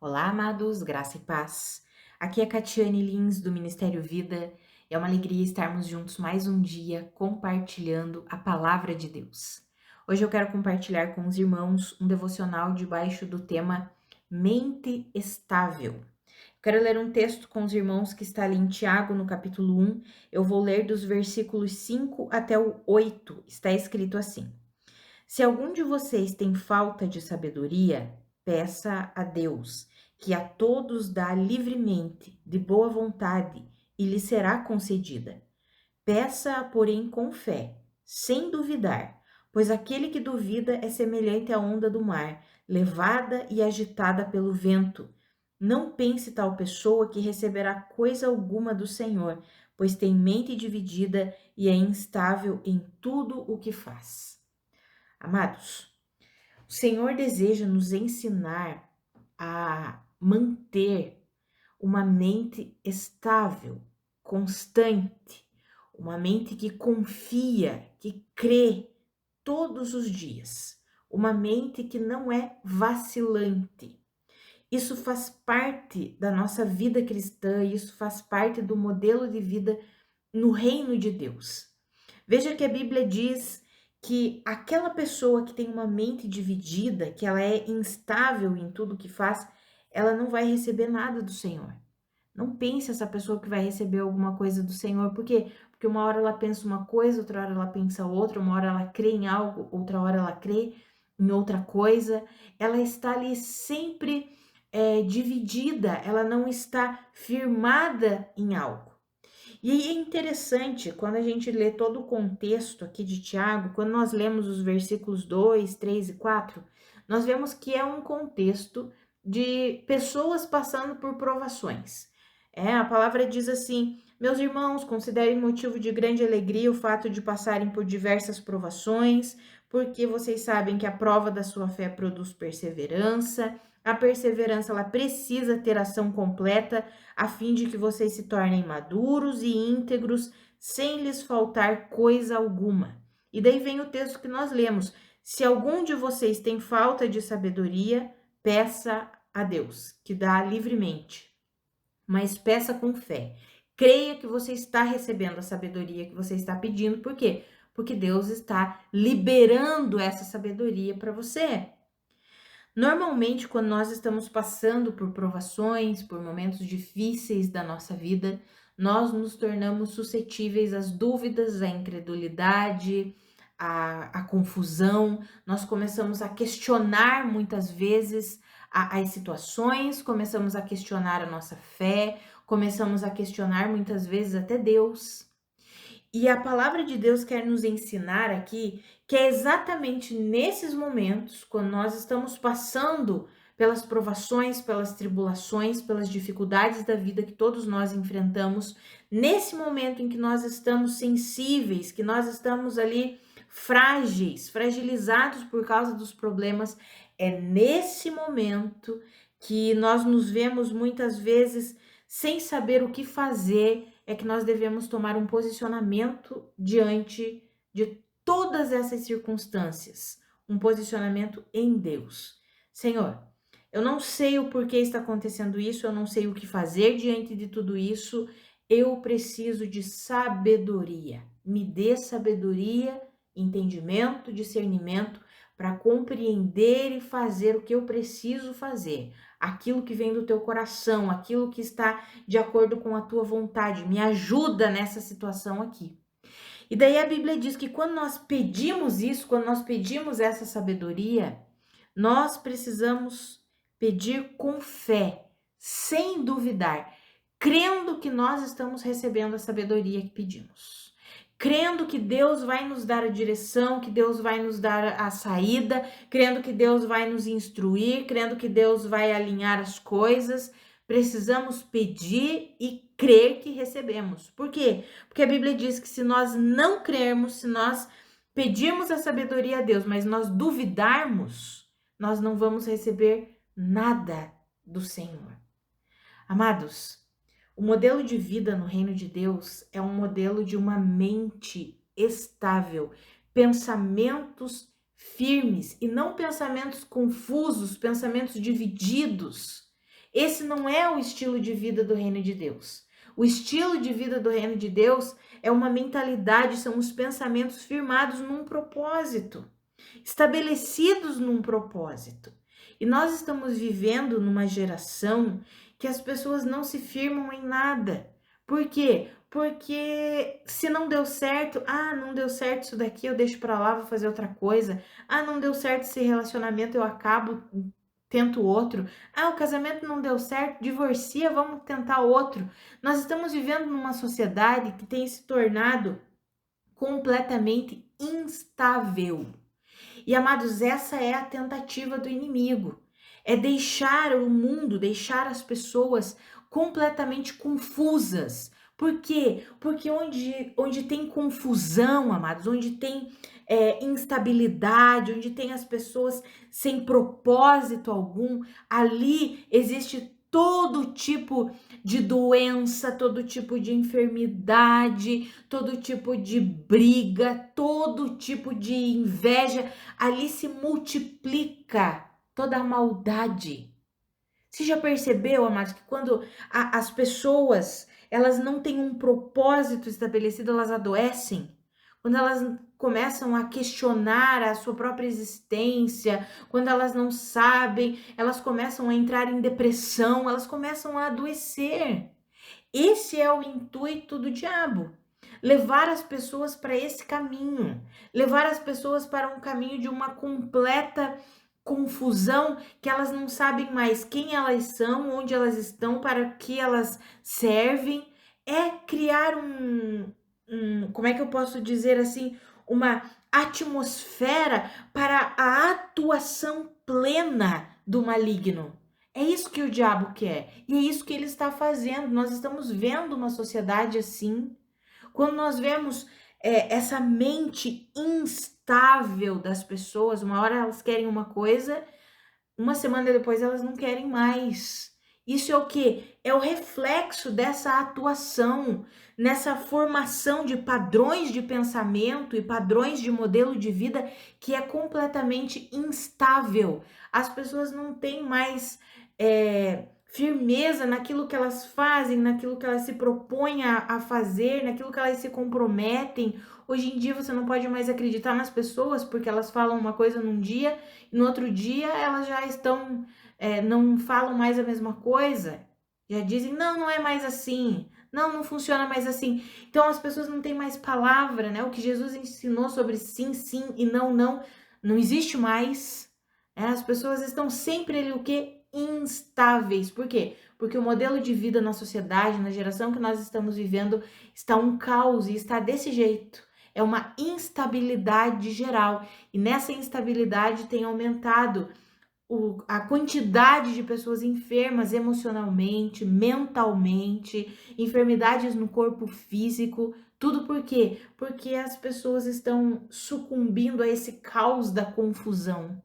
Olá, amados, graça e paz. Aqui é Catiane Lins, do Ministério Vida. É uma alegria estarmos juntos mais um dia compartilhando a palavra de Deus. Hoje eu quero compartilhar com os irmãos um devocional debaixo do tema Mente Estável. Quero ler um texto com os irmãos que está ali em Tiago, no capítulo 1. Eu vou ler dos versículos 5 até o 8. Está escrito assim: Se algum de vocês tem falta de sabedoria, peça a Deus, que a todos dá livremente, de boa vontade, e lhe será concedida. Peça, porém, com fé, sem duvidar, pois aquele que duvida é semelhante à onda do mar, levada e agitada pelo vento. Não pense tal pessoa que receberá coisa alguma do Senhor, pois tem mente dividida e é instável em tudo o que faz. Amados, o Senhor deseja nos ensinar a manter uma mente estável, constante, uma mente que confia, que crê todos os dias, uma mente que não é vacilante. Isso faz parte da nossa vida cristã, isso faz parte do modelo de vida no reino de Deus. Veja que a Bíblia diz que aquela pessoa que tem uma mente dividida, que ela é instável em tudo que faz, ela não vai receber nada do Senhor. Não pense essa pessoa que vai receber alguma coisa do Senhor, por quê? Porque uma hora ela pensa uma coisa, outra hora ela pensa outra, uma hora ela crê em algo, outra hora ela crê em outra coisa. Ela está ali sempre dividida, ela não está firmada em algo. E aí é interessante, quando a gente lê todo o contexto aqui de Tiago, quando nós lemos os versículos 2, 3 e 4, nós vemos que é um contexto de pessoas passando por provações. A palavra diz assim: meus irmãos, considerem motivo de grande alegria o fato de passarem por diversas provações, porque vocês sabem que a prova da sua fé produz perseverança. A perseverança, ela precisa ter ação completa, a fim de que vocês se tornem maduros e íntegros, sem lhes faltar coisa alguma. E daí vem o texto que nós lemos: se algum de vocês tem falta de sabedoria, peça a Deus, que dá livremente, mas peça com fé. Creia que você está recebendo a sabedoria que você está pedindo, por quê? Porque Deus está liberando essa sabedoria para você. Normalmente, quando nós estamos passando por provações, por momentos difíceis da nossa vida, nós nos tornamos suscetíveis às dúvidas, à incredulidade, à confusão. Nós começamos a questionar muitas vezes as situações, começamos a questionar a nossa fé, começamos a questionar muitas vezes até Deus. E a palavra de Deus quer nos ensinar aqui que é exatamente nesses momentos, quando nós estamos passando pelas provações, pelas tribulações, pelas dificuldades da vida que todos nós enfrentamos, nesse momento em que nós estamos sensíveis, que nós estamos ali frágeis, fragilizados por causa dos problemas, é nesse momento que nós nos vemos muitas vezes sem saber o que fazer, é que nós devemos tomar um posicionamento diante de todas essas circunstâncias, um posicionamento em Deus. Senhor, eu não sei o porquê está acontecendo isso, eu não sei o que fazer diante de tudo isso, eu preciso de sabedoria. Me dê sabedoria, entendimento, discernimento para compreender e fazer o que eu preciso fazer, aquilo que vem do teu coração, aquilo que está de acordo com a tua vontade. Me ajuda nessa situação aqui. E daí a Bíblia diz que quando nós pedimos isso, quando nós pedimos essa sabedoria, nós precisamos pedir com fé, sem duvidar, crendo que nós estamos recebendo a sabedoria que pedimos. Crendo que Deus vai nos dar a direção, que Deus vai nos dar a saída, crendo que Deus vai nos instruir, crendo que Deus vai alinhar as coisas. Precisamos pedir e crer que recebemos. Por quê? Porque a Bíblia diz que se nós não crermos, se nós pedirmos a sabedoria a Deus, mas nós duvidarmos, nós não vamos receber nada do Senhor. Amados, o modelo de vida no reino de Deus é um modelo de uma mente estável, pensamentos firmes e não pensamentos confusos, pensamentos divididos. Esse não é o estilo de vida do reino de Deus. O estilo de vida do reino de Deus é uma mentalidade, são os pensamentos firmados num propósito, estabelecidos num propósito. E nós estamos vivendo numa geração que as pessoas não se firmam em nada. Por quê? Porque se não deu certo, não deu certo isso daqui, eu deixo pra lá, vou fazer outra coisa. Não deu certo esse relacionamento, eu acabo, tento outro. O casamento não deu certo, divorcia, vamos tentar outro. Nós estamos vivendo numa sociedade que tem se tornado completamente instável. E, amados, essa é a tentativa do inimigo. É deixar o mundo, deixar as pessoas completamente confusas. Por quê? Porque onde tem confusão, amados, onde tem instabilidade, onde tem as pessoas sem propósito algum, ali existe todo tipo de doença, todo tipo de enfermidade, todo tipo de briga, todo tipo de inveja. Ali se multiplica toda a maldade. Você já percebeu, amados, que quando as pessoas elas não têm um propósito estabelecido, elas adoecem? Quando elas começam a questionar a sua própria existência, quando elas não sabem, elas começam a entrar em depressão, elas começam a adoecer. Esse é o intuito do diabo. Levar as pessoas para esse caminho, levar as pessoas para um caminho de uma completa confusão, que elas não sabem mais quem elas são, onde elas estão, para que elas servem. É criar como é que eu posso dizer assim, uma atmosfera para a atuação plena do maligno. É isso que o diabo quer, e é isso que ele está fazendo. Nós estamos vendo uma sociedade assim. Quando nós vemos essa mente instável das pessoas, uma hora elas querem uma coisa, uma semana depois elas não querem mais. Isso é o quê? É o reflexo dessa atuação, nessa formação de padrões de pensamento e padrões de modelo de vida que é completamente instável. As pessoas não têm mais firmeza naquilo que elas fazem, naquilo que elas se propõem a fazer, naquilo que elas se comprometem. Hoje em dia você não pode mais acreditar nas pessoas porque elas falam uma coisa num dia e no outro dia elas já estão, não falam mais a mesma coisa. Já dizem, não é mais assim. Não funciona mais assim. Então as pessoas não têm mais palavra, né? O que Jesus ensinou sobre sim, sim e não, não existe mais. As pessoas estão sempre ali o quê? Instáveis. Por quê? Porque o modelo de vida na sociedade, na geração que nós estamos vivendo, está um caos e está desse jeito. É uma instabilidade geral. E nessa instabilidade tem aumentado a quantidade de pessoas enfermas emocionalmente, mentalmente, enfermidades no corpo físico. Tudo por quê? Porque as pessoas estão sucumbindo a esse caos da confusão.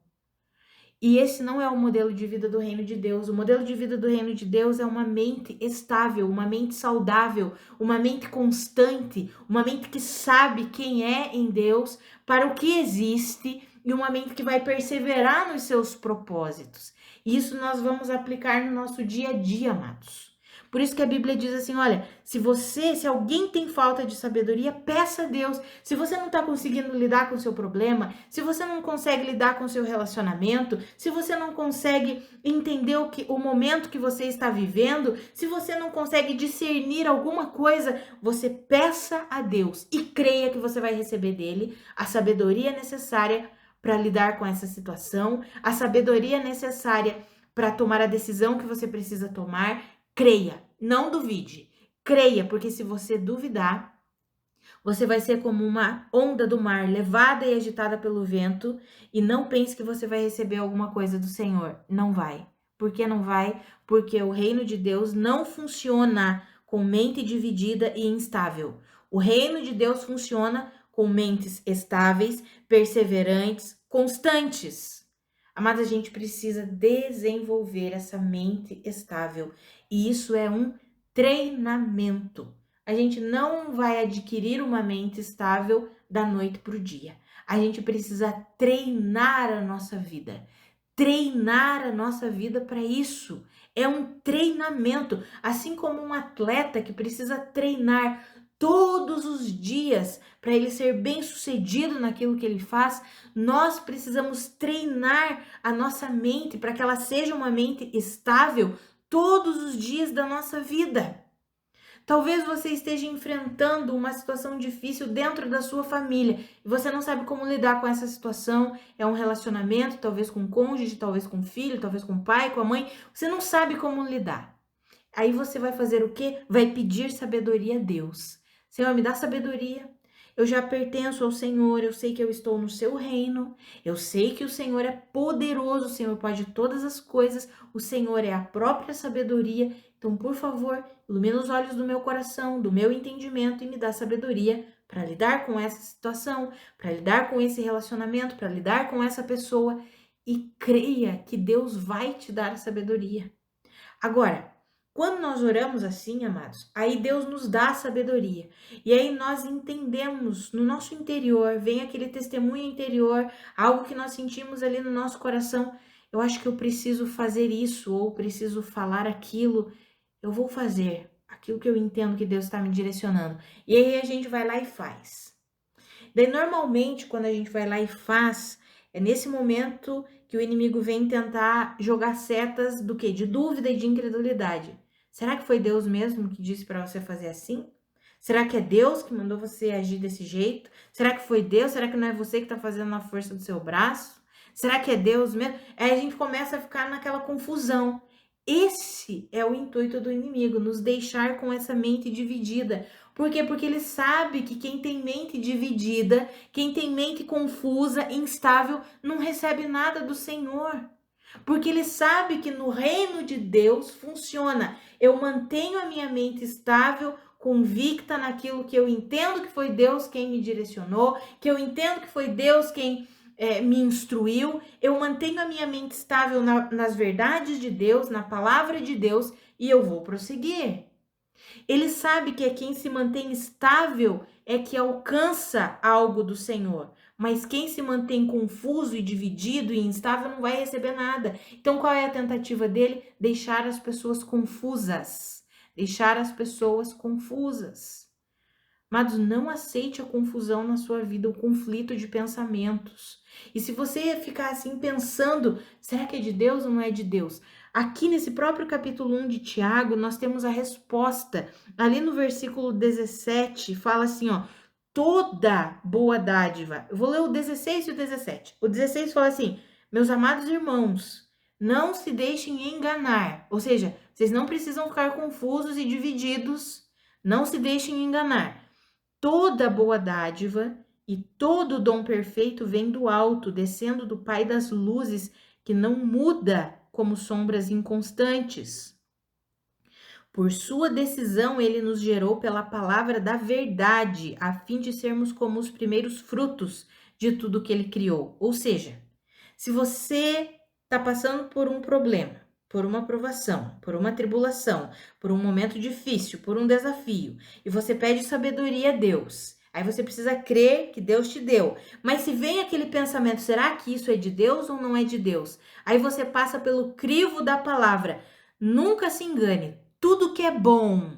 E esse não é o modelo de vida do reino de Deus. O modelo de vida do reino de Deus é uma mente estável, uma mente saudável, uma mente constante, uma mente que sabe quem é em Deus, para o que existe, e uma mente que vai perseverar nos seus propósitos. Isso nós vamos aplicar no nosso dia a dia, amados. Por isso que a Bíblia diz assim, olha, se alguém tem falta de sabedoria, peça a Deus. Se você não está conseguindo lidar com o seu problema, se você não consegue lidar com o seu relacionamento, se você não consegue entender o momento que você está vivendo, se você não consegue discernir alguma coisa, você peça a Deus e creia que você vai receber dele a sabedoria necessária para lidar com essa situação, a sabedoria necessária para tomar a decisão que você precisa tomar. Creia, não duvide. Creia, porque se você duvidar, você vai ser como uma onda do mar, levada e agitada pelo vento, e não pense que você vai receber alguma coisa do Senhor. Não vai. Por que não vai? Porque o reino de Deus não funciona com mente dividida e instável. O reino de Deus funciona com mentes estáveis, perseverantes, constantes. Mas a gente precisa desenvolver essa mente estável. E isso é um treinamento. A gente não vai adquirir uma mente estável da noite para o dia. A gente precisa treinar a nossa vida. treinar a nossa vida para isso. É um treinamento, assim como um atleta que precisa treinar todos os dias para ele ser bem-sucedido naquilo que ele faz, nós precisamos treinar a nossa mente para que ela seja uma mente estável todos os dias da nossa vida. Talvez você esteja enfrentando uma situação difícil dentro da sua família e você não sabe como lidar com essa situação. É um relacionamento, talvez com o cônjuge, talvez com o filho, talvez com o pai, com a mãe. Você não sabe como lidar. Aí você vai fazer o quê? Vai pedir sabedoria a Deus. Senhor, me dá sabedoria. Eu já pertenço ao Senhor, eu sei que eu estou no seu reino, eu sei que o Senhor é poderoso, o Senhor pode todas as coisas, o Senhor é a própria sabedoria. Então, por favor, ilumina os olhos do meu coração, do meu entendimento e me dá sabedoria para lidar com essa situação, para lidar com esse relacionamento, para lidar com essa pessoa. E creia que Deus vai te dar a sabedoria. Agora, quando nós oramos assim, amados, aí Deus nos dá a sabedoria. E aí nós entendemos no nosso interior, vem aquele testemunho interior, algo que nós sentimos ali no nosso coração. Eu acho que eu preciso fazer isso, ou preciso falar aquilo. Eu vou fazer aquilo que eu entendo que Deus está me direcionando. E aí a gente vai lá e faz. Daí, normalmente, quando a gente vai lá e faz, é nesse momento que o inimigo vem tentar jogar setas do quê? De dúvida e de incredulidade. Será que foi Deus mesmo que disse para você fazer assim? Será que é Deus que mandou você agir desse jeito? Será que foi Deus? Será que não é você que está fazendo na força do seu braço? Será que é Deus mesmo? Aí a gente começa a ficar naquela confusão. Esse é o intuito do inimigo, nos deixar com essa mente dividida. Por quê? Porque ele sabe que quem tem mente dividida, quem tem mente confusa, instável, não recebe nada do Senhor. Porque ele sabe que no reino de Deus funciona. Eu mantenho a minha mente estável, convicta naquilo que eu entendo que foi Deus quem me direcionou, que eu entendo que foi Deus quem me instruiu. Eu mantenho a minha mente estável nas verdades de Deus, na palavra de Deus, e eu vou prosseguir. Ele sabe que é quem se mantém estável é que alcança algo do Senhor. Mas quem se mantém confuso e dividido e instável não vai receber nada. Então, qual é a tentativa dele? Deixar as pessoas confusas. Deixar as pessoas confusas. Amados, não aceite a confusão na sua vida, o conflito de pensamentos. E se você ficar assim pensando, será que é de Deus ou não é de Deus? Aqui nesse próprio capítulo 1 de Tiago, nós temos a resposta. Ali no versículo 17, fala assim, ó, toda boa dádiva. Eu vou ler o 16 e o 17. O 16 fala assim, meus amados irmãos, não se deixem enganar. Ou seja, vocês não precisam ficar confusos e divididos. Não se deixem enganar. Toda boa dádiva e todo dom perfeito vem do alto, descendo do Pai das luzes, que não muda como sombras inconstantes. Por sua decisão, ele nos gerou pela palavra da verdade, a fim de sermos como os primeiros frutos de tudo que ele criou. Ou seja, se você está passando por um problema, por uma provação, por uma tribulação, por um momento difícil, por um desafio, e você pede sabedoria a Deus, aí você precisa crer que Deus te deu. Mas se vem aquele pensamento, será que isso é de Deus ou não é de Deus? Aí você passa pelo crivo da palavra. Nunca se engane, tudo que é bom,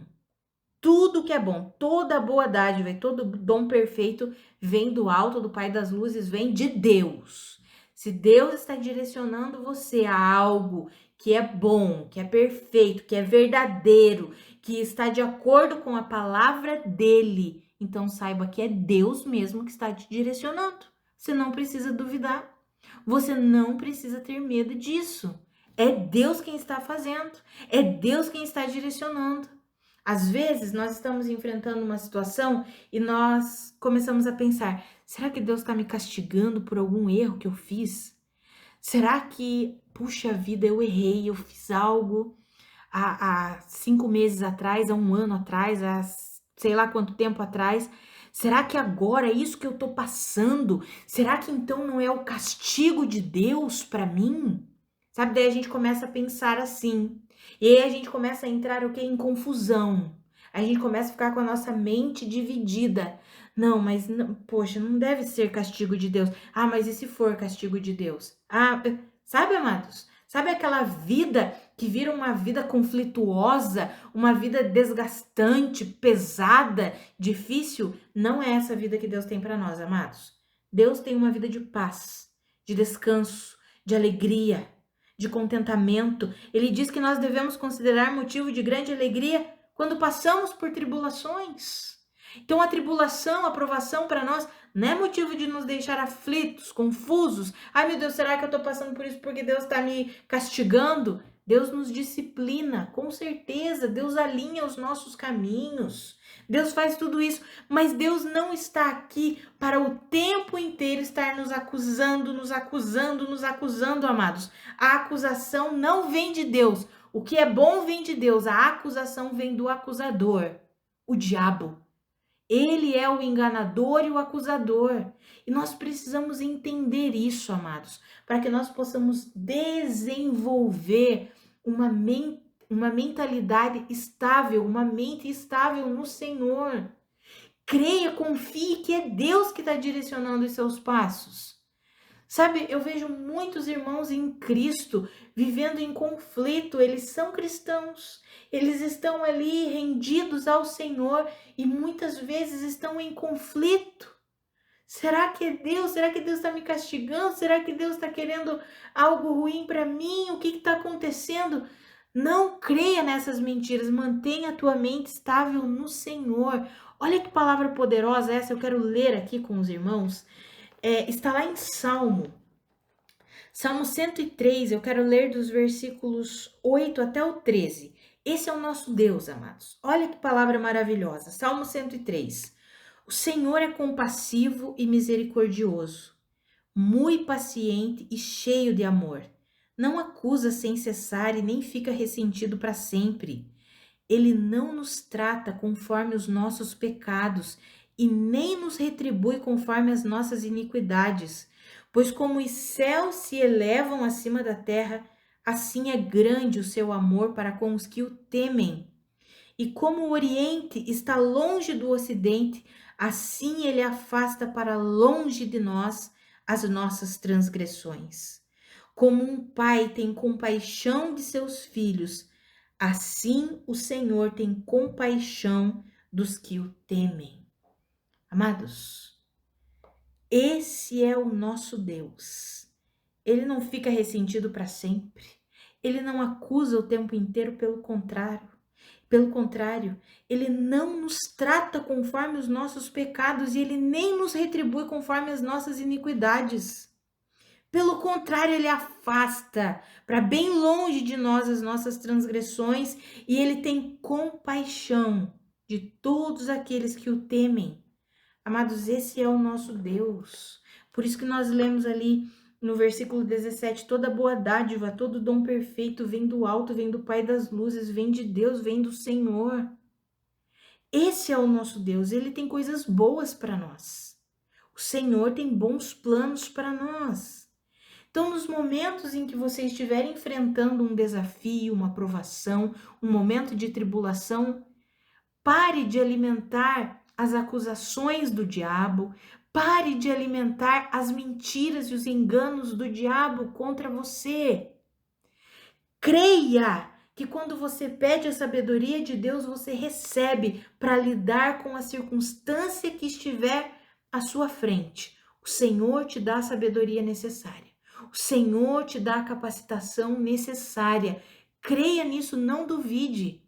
toda boa dádiva e todo dom perfeito vem do alto, do Pai das luzes, vem de Deus. Se Deus está direcionando você a algo que é bom, que é perfeito, que é verdadeiro, que está de acordo com a palavra dele, então saiba que é Deus mesmo que está te direcionando. Você não precisa duvidar. Você não precisa ter medo disso. É Deus quem está fazendo. É Deus quem está direcionando. Às vezes, nós estamos enfrentando uma situação e nós começamos a pensar, será que Deus está me castigando por algum erro que eu fiz? Será que, puxa vida, eu errei, eu fiz algo há 5 meses atrás, há 1 ano atrás, há sei lá quanto tempo atrás? Será que agora é isso que eu estou passando? Será que então não é o castigo de Deus para mim? Sabe, daí a gente começa a pensar assim. E aí a gente começa a entrar o quê? Em confusão. A gente começa a ficar com a nossa mente dividida. Não, mas, não, poxa, não deve ser castigo de Deus. Ah, mas e se for castigo de Deus? Ah, Sabe, amados? Sabe aquela vida que vira uma vida conflituosa, uma vida desgastante, pesada, difícil? Não é essa vida que Deus tem para nós, amados. Deus tem uma vida de paz, de descanso, de alegria, de contentamento. Ele diz que nós devemos considerar motivo de grande alegria quando passamos por tribulações. Então a tribulação, a provação para nós não é motivo de nos deixar aflitos, confusos. Ai meu Deus, será que eu estou passando por isso porque Deus está me castigando? Deus nos disciplina, com certeza. Deus alinha os nossos caminhos. Deus faz tudo isso, mas Deus não está aqui para o tempo inteiro estar nos acusando, amados. A acusação não vem de Deus. O que é bom vem de Deus. A acusação vem do acusador, o diabo. Ele é o enganador e o acusador. E nós precisamos entender isso, amados, para que nós possamos desenvolver uma mentalidade estável, uma mente estável no Senhor. Creia, confie que é Deus que está direcionando os seus passos. Sabe, eu vejo muitos irmãos em Cristo vivendo em conflito. Eles são cristãos, eles estão ali rendidos ao Senhor e muitas vezes estão em conflito. Será que é Deus? Será que Deus está me castigando? Será que Deus está querendo algo ruim para mim? O que está acontecendo? Não creia nessas mentiras. Mantenha a tua mente estável no Senhor. Olha que palavra poderosa essa. Eu quero ler aqui com os irmãos. Está lá em Salmo 103, eu quero ler dos versículos 8 até o 13. Esse é o nosso Deus, amados. Olha que palavra maravilhosa. Salmo 103. O Senhor é compassivo e misericordioso, muito paciente e cheio de amor. Não acusa sem cessar e nem fica ressentido para sempre. Ele não nos trata conforme os nossos pecados e nem nos retribui conforme as nossas iniquidades. Pois como os céus se elevam acima da terra, assim é grande o seu amor para com os que o temem. E como o Oriente está longe do Ocidente, assim ele afasta para longe de nós as nossas transgressões. Como um pai tem compaixão de seus filhos, assim o Senhor tem compaixão dos que o temem. Amados, esse é o nosso Deus. Ele não fica ressentido para sempre. Ele não acusa o tempo inteiro, pelo contrário. Pelo contrário, ele não nos trata conforme os nossos pecados e ele nem nos retribui conforme as nossas iniquidades. Pelo contrário, ele afasta para bem longe de nós as nossas transgressões e ele tem compaixão de todos aqueles que o temem. Amados, esse é o nosso Deus. Por isso que nós lemos ali no versículo 17, toda boa dádiva, todo dom perfeito vem do alto, vem do Pai das luzes, vem de Deus, vem do Senhor. Esse é o nosso Deus, ele tem coisas boas para nós. O Senhor tem bons planos para nós. Então, nos momentos em que você estiver enfrentando um desafio, uma provação, um momento de tribulação, pare de alimentar as acusações do diabo, pare de alimentar as mentiras e os enganos do diabo contra você. Creia que quando você pede a sabedoria de Deus, você recebe para lidar com a circunstância que estiver à sua frente. O Senhor te dá a sabedoria necessária. O Senhor te dá a capacitação necessária. Creia nisso, não duvide.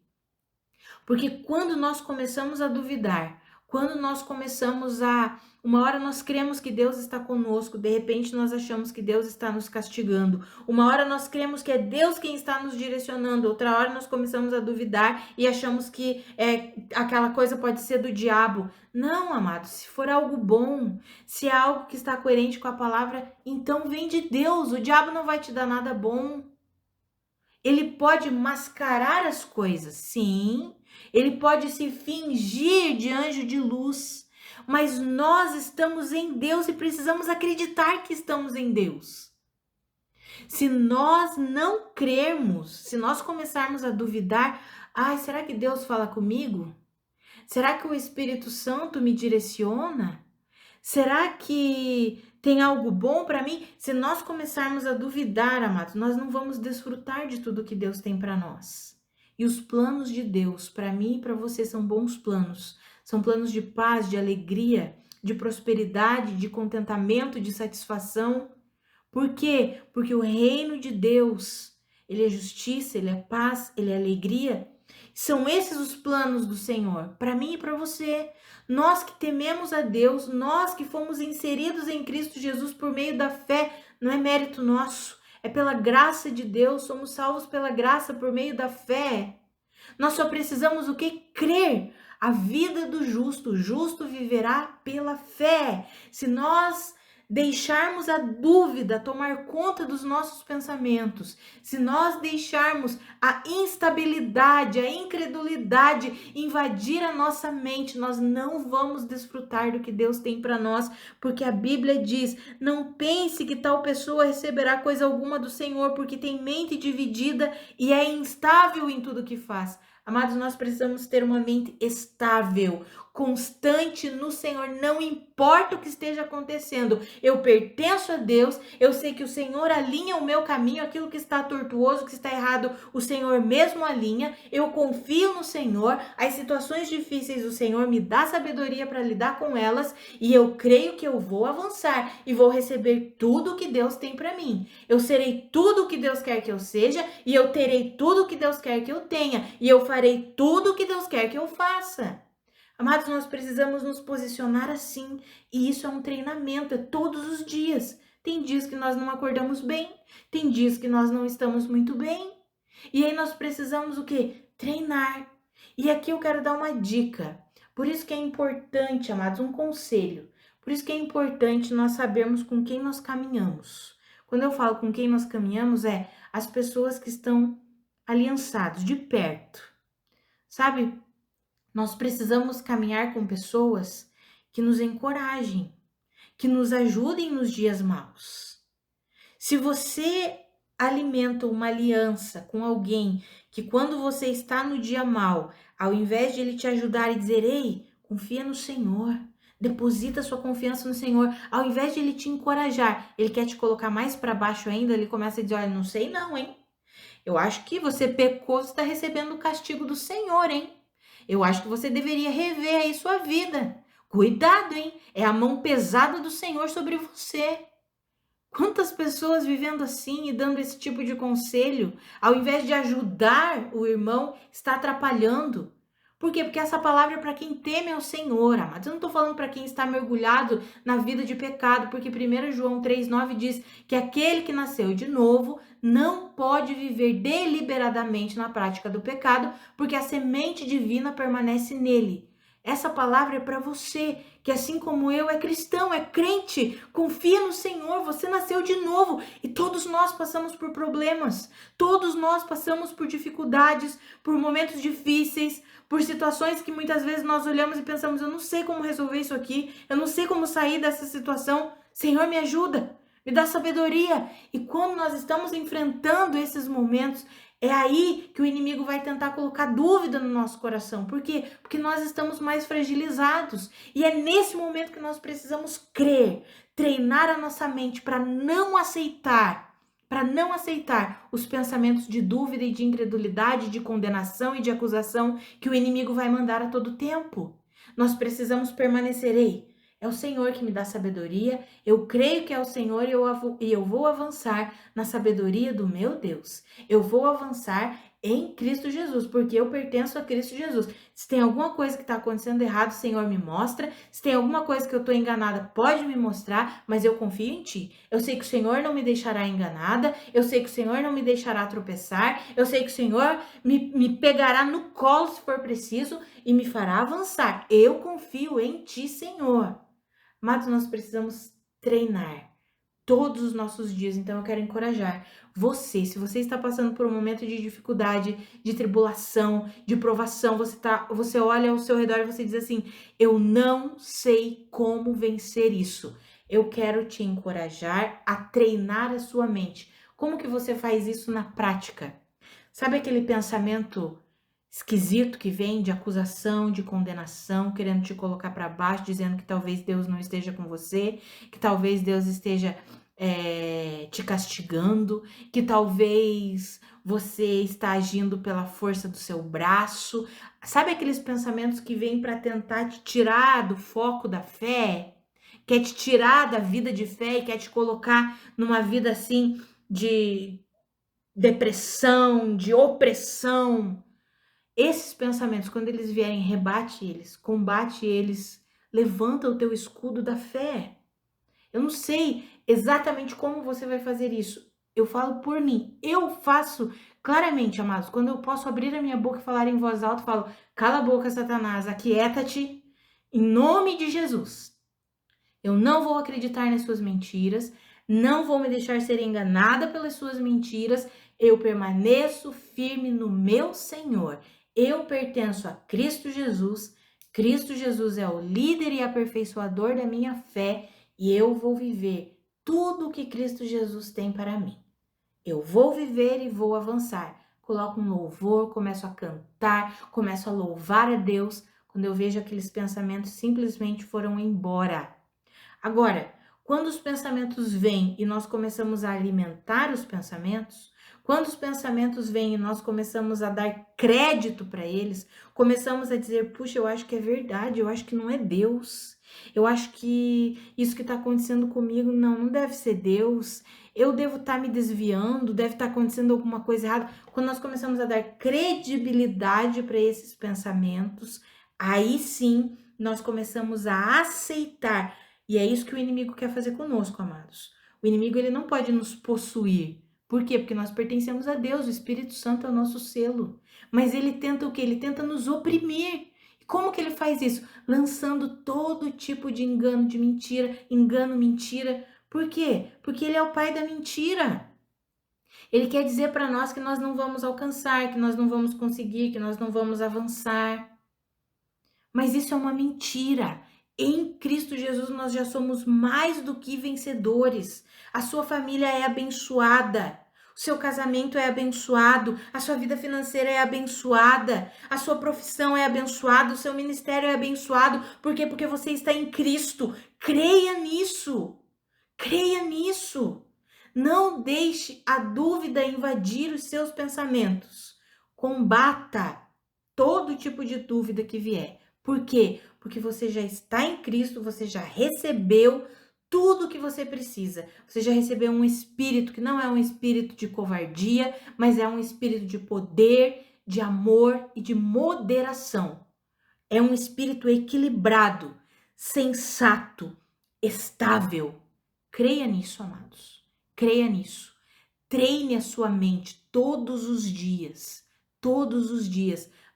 Porque quando nós começamos a duvidar, quando nós começamos uma hora nós cremos que Deus está conosco, de repente nós achamos que Deus está nos castigando. Uma hora nós cremos que é Deus quem está nos direcionando, outra hora nós começamos a duvidar e achamos que aquela coisa pode ser do diabo. Não, amados, se for algo bom, se é algo que está coerente com a palavra, então vem de Deus. O diabo não vai te dar nada bom. Ele pode mascarar as coisas, sim. Ele pode se fingir de anjo de luz, mas nós estamos em Deus e precisamos acreditar que estamos em Deus. Se nós não crermos, se nós começarmos a duvidar, será que Deus fala comigo? Será que o Espírito Santo me direciona? Será que Tem algo bom para mim? Se nós começarmos a duvidar, amados, nós não vamos desfrutar de tudo que Deus tem para nós. E os planos de Deus, para mim e para você, são bons planos. São planos de paz, de alegria, de prosperidade, de contentamento, de satisfação. Por quê? Porque o reino de Deus, ele é justiça, ele é paz, ele é alegria. São esses os planos do Senhor, para mim e para você. Nós que tememos a Deus, nós que fomos inseridos em Cristo Jesus por meio da fé, não é mérito nosso, é pela graça de Deus, somos salvos pela graça por meio da fé. Nós só precisamos o que? Crer. A vida do justo, o justo viverá pela fé. Se nós deixarmos a dúvida tomar conta dos nossos pensamentos, se nós deixarmos a instabilidade, a incredulidade invadir a nossa mente, nós não vamos desfrutar do que Deus tem para nós, porque a Bíblia diz: não pense que tal pessoa receberá coisa alguma do Senhor, porque tem mente dividida e é instável em tudo que faz. Amados, nós precisamos ter uma mente estável, constante no Senhor, não importa o que esteja acontecendo. Eu pertenço a Deus, eu sei que o Senhor alinha o meu caminho, aquilo que está tortuoso, que está errado, o Senhor mesmo alinha. Eu confio no Senhor, as situações difíceis o Senhor me dá sabedoria para lidar com elas e eu creio que eu vou avançar e vou receber tudo o que Deus tem para mim. Eu serei tudo o que Deus quer que eu seja e eu terei tudo o que Deus quer que eu tenha e eu farei tudo o que Deus quer que eu faça. Amados, nós precisamos nos posicionar assim, e isso é um treinamento, é todos os dias. Tem dias que nós não acordamos bem, tem dias que nós não estamos muito bem, e aí nós precisamos o quê? Treinar. E aqui eu quero dar uma dica. Por isso que é importante, amados, um conselho. Por isso que é importante nós sabermos com quem nós caminhamos. Quando eu falo com quem nós caminhamos, é as pessoas que estão aliançados, de perto. Sabe? Nós precisamos caminhar com pessoas que nos encorajem, que nos ajudem nos dias maus. Se você alimenta uma aliança com alguém que quando você está no dia mau, ao invés de ele te ajudar e dizer: ei, confia no Senhor, deposita sua confiança no Senhor, ao invés de ele te encorajar, ele quer te colocar mais para baixo ainda, ele começa a dizer: olha, não sei não, hein? Eu acho que você pecou, você está recebendo o castigo do Senhor, hein? Eu acho que você deveria rever aí sua vida. Cuidado, hein? É a mão pesada do Senhor sobre você. Quantas pessoas vivendo assim e dando esse tipo de conselho, ao invés de ajudar o irmão, está atrapalhando. Por quê? Porque essa palavra é para quem teme ao Senhor, amados. Eu não estou falando para quem está mergulhado na vida de pecado, porque 1 João 3,9 diz que aquele que nasceu de novo não pode viver deliberadamente na prática do pecado, porque a semente divina permanece nele. Essa palavra é para você, que assim como eu é cristão, é crente, confia no Senhor, você nasceu de novo e todos nós passamos por problemas, todos nós passamos por dificuldades, por momentos difíceis, por situações que muitas vezes nós olhamos e pensamos: eu não sei como resolver isso aqui, eu não sei como sair dessa situação, Senhor, me ajuda, me dá sabedoria. E quando nós estamos enfrentando esses momentos, é aí que o inimigo vai tentar colocar dúvida no nosso coração. Por quê? Porque nós estamos mais fragilizados. E é nesse momento que nós precisamos crer, treinar a nossa mente para não aceitar os pensamentos de dúvida e de incredulidade, de condenação e de acusação que o inimigo vai mandar a todo tempo. Nós precisamos permanecer. Ei, é o Senhor que me dá sabedoria, eu creio que é o Senhor e eu vou avançar na sabedoria do meu Deus. Eu vou avançar em Cristo Jesus, porque eu pertenço a Cristo Jesus. Se tem alguma coisa que está acontecendo errado, Senhor, me mostra. Se tem alguma coisa que eu estou enganada, pode me mostrar, mas eu confio em Ti. Eu sei que o Senhor não me deixará enganada, eu sei que o Senhor não me deixará tropeçar, eu sei que o Senhor me pegará no colo se for preciso e me fará avançar. Eu confio em Ti, Senhor. Mas nós precisamos treinar todos os nossos dias. Então eu quero encorajar você, se você está passando por um momento de dificuldade, de tribulação, de provação, você olha ao seu redor e você diz assim: eu não sei como vencer isso. Eu quero te encorajar a treinar a sua mente. Como que você faz isso na prática? Sabe aquele pensamento esquisito que vem de acusação, de condenação, querendo te colocar para baixo, dizendo que talvez Deus não esteja com você, que talvez Deus esteja te castigando, que talvez você está agindo pela força do seu braço. Sabe aqueles pensamentos que vêm para tentar te tirar do foco da fé? Quer te tirar da vida de fé e quer te colocar numa vida assim de depressão, de opressão. Esses pensamentos, quando eles vierem, rebate eles, combate eles, levanta o teu escudo da fé. Eu não sei exatamente como você vai fazer isso. Eu falo por mim. Eu faço claramente, amados, quando eu posso abrir a minha boca e falar em voz alta, eu falo: cala a boca, Satanás, aquieta-te, em nome de Jesus. Eu não vou acreditar nas suas mentiras, não vou me deixar ser enganada pelas suas mentiras. Eu permaneço firme no meu Senhor. Eu pertenço a Cristo Jesus. Cristo Jesus é o líder e aperfeiçoador da minha fé e eu vou viver tudo o que Cristo Jesus tem para mim. Eu vou viver e vou avançar. Coloco um louvor, começo a cantar, começo a louvar a Deus. Quando eu vejo aqueles pensamentos simplesmente foram embora. Agora, quando os pensamentos vêm e nós começamos a alimentar os pensamentos, quando os pensamentos vêm e nós começamos a dar crédito para eles, começamos a dizer: puxa, eu acho que é verdade, eu acho que não é Deus, eu acho que isso que está acontecendo comigo não deve ser Deus, eu devo estar me desviando, deve estar acontecendo alguma coisa errada. Quando nós começamos a dar credibilidade para esses pensamentos, aí sim nós começamos a aceitar. E é isso que o inimigo quer fazer conosco, amados. O inimigo, ele não pode nos possuir. Por quê? Porque nós pertencemos a Deus, o Espírito Santo é o nosso selo. Mas ele tenta o quê? Ele tenta nos oprimir. E como que ele faz isso? Lançando todo tipo de engano, de mentira, engano, mentira. Por quê? Porque ele é o pai da mentira. Ele quer dizer para nós que nós não vamos alcançar, que nós não vamos conseguir, que nós não vamos avançar. Mas isso é uma mentira. Em Cristo Jesus nós já somos mais do que vencedores. A sua família é abençoada. O seu casamento é abençoado, a sua vida financeira é abençoada, a sua profissão é abençoada, o seu ministério é abençoado. Por quê? Porque você está em Cristo. Creia nisso. Creia nisso. Não deixe a dúvida invadir os seus pensamentos. Combata todo tipo de dúvida que vier. Por quê? Porque você já está em Cristo, você já recebeu tudo o que você precisa. Você já recebeu um espírito que não é um espírito de covardia, mas é um espírito de poder, de amor e de moderação. É um espírito equilibrado, sensato, estável. Creia nisso, amados. Creia nisso. Treine a sua mente todos os dias,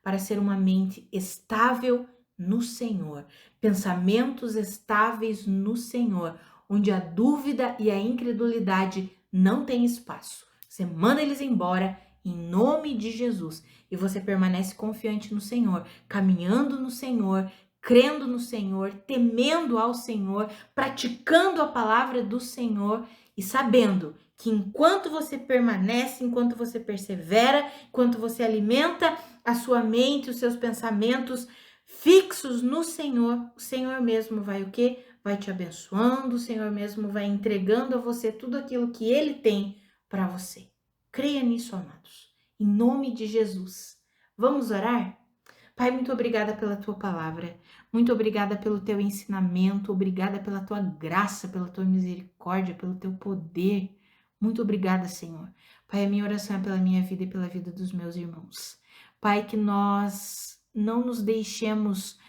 para ser uma mente estável no Senhor. Pensamentos estáveis no Senhor, onde a dúvida e a incredulidade não têm espaço. Você manda eles embora em nome de Jesus e você permanece confiante no Senhor, caminhando no Senhor, crendo no Senhor, temendo ao Senhor, praticando a palavra do Senhor e sabendo que enquanto você permanece, enquanto você persevera, enquanto você alimenta a sua mente, os seus pensamentos fixos no Senhor, o Senhor mesmo vai o quê? Vai te abençoando, o Senhor mesmo vai entregando a você tudo aquilo que Ele tem para você. Creia nisso, amados. Em nome de Jesus. Vamos orar? Pai, muito obrigada pela tua palavra, muito obrigada pelo teu ensinamento, obrigada pela tua graça, pela tua misericórdia, pelo teu poder. Muito obrigada, Senhor. Pai, a minha oração é pela minha vida e pela vida dos meus irmãos. Pai, que nós não nos deixemos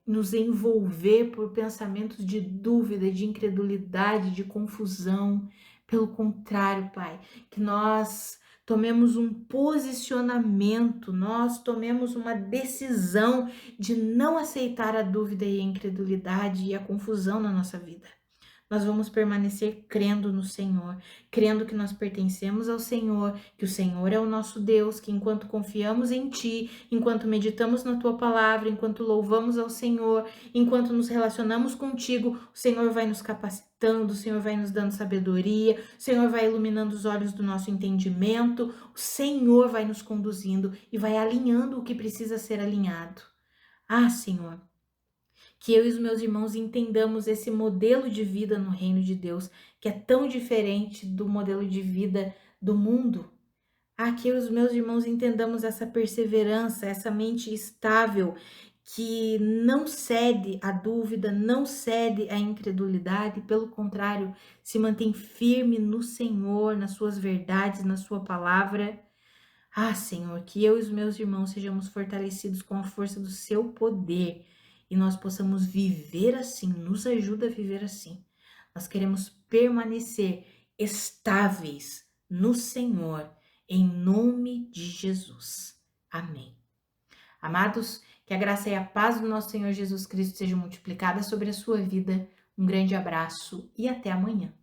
nos envolver por pensamentos de dúvida, de incredulidade, de confusão. Pelo contrário, Pai, que nós tomemos um posicionamento, nós tomemos uma decisão de não aceitar a dúvida e a incredulidade e a confusão na nossa vida. nós vamos permanecer crendo no Senhor, crendo que nós pertencemos ao Senhor, que o Senhor é o nosso Deus, que enquanto confiamos em Ti, enquanto meditamos na Tua palavra, enquanto louvamos ao Senhor, enquanto nos relacionamos contigo, o Senhor vai nos capacitando, o Senhor vai nos dando sabedoria, o Senhor vai iluminando os olhos do nosso entendimento, o Senhor vai nos conduzindo e vai alinhando o que precisa ser alinhado. Ah, Senhor, que eu e os meus irmãos entendamos esse modelo de vida no reino de Deus, que é tão diferente do modelo de vida do mundo. Ah, que eu e os meus irmãos entendamos essa perseverança, essa mente estável, que não cede à dúvida, não cede à incredulidade, pelo contrário, se mantém firme no Senhor, nas suas verdades, na sua palavra. Ah, Senhor, que eu e os meus irmãos sejamos fortalecidos com a força do seu poder e nós possamos viver assim, nos ajuda a viver assim. Nós queremos permanecer estáveis no Senhor, em nome de Jesus. Amém. Amados, que a graça e a paz do nosso Senhor Jesus Cristo sejam multiplicadas sobre a sua vida. Um grande abraço e até amanhã.